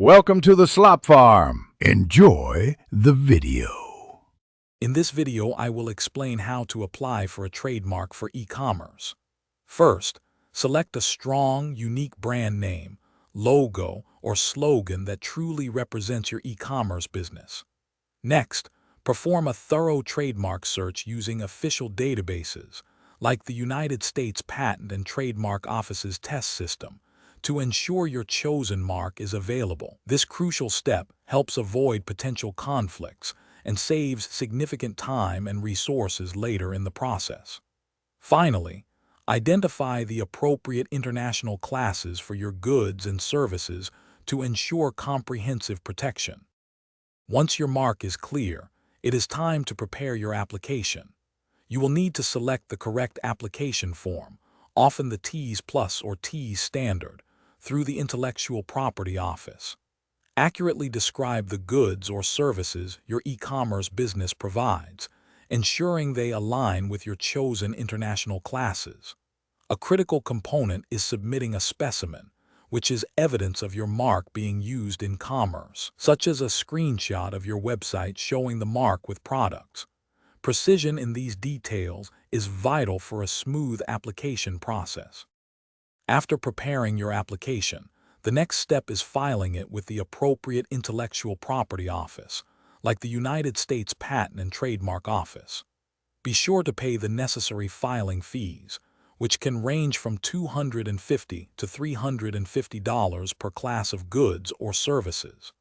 Welcome to the Slop Farm. Enjoy the video. In this video, I will explain how to apply for a trademark for e-commerce. First, select a strong, unique brand name, logo, or slogan that truly represents your e-commerce business. Next, perform a thorough trademark search using official databases, like the United States Patent and Trademark Office's test system, to ensure your chosen mark is available. This crucial step helps avoid potential conflicts and saves significant time and resources later in the process. Finally, identify the appropriate international classes for your goods and services to ensure comprehensive protection. Once your mark is clear, it is time to prepare your application. You will need to select the correct application form, often the TS Plus or TS Standard, through the Intellectual Property Office. Accurately describe the goods or services your e-commerce business provides, ensuring they align with your chosen international classes. A critical component is submitting a specimen, which is evidence of your mark being used in commerce, such as a screenshot of your website showing the mark with products. Precision in these details is vital for a smooth application process. After preparing your application, the next step is filing it with the appropriate Intellectual Property Office, like the United States Patent and Trademark Office. Be sure to pay the necessary filing fees, which can range from $250 to $350 per class of goods or services.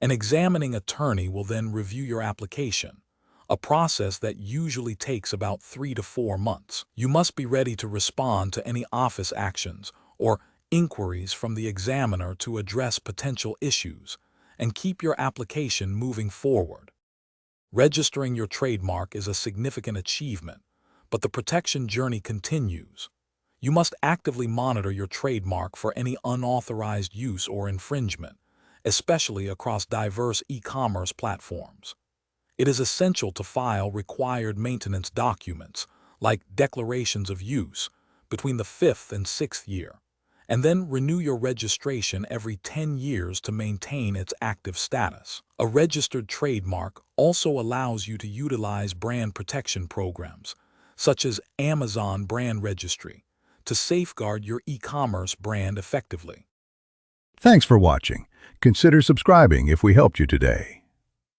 An examining attorney will then review your application, a process that usually takes about 3 to 4 months. You must be ready to respond to any office actions or inquiries from the examiner to address potential issues and keep your application moving forward. Registering your trademark is a significant achievement, but the protection journey continues. You must actively monitor your trademark for any unauthorized use or infringement, especially across diverse e-commerce platforms. It is essential to file required maintenance documents, like declarations of use, between the 5th and 6th year, and then renew your registration every 10 years to maintain its active status. A registered trademark also allows you to utilize brand protection programs, such as Amazon Brand Registry, to safeguard your e-commerce brand effectively. Thanks for watching. Consider subscribing if we helped you today.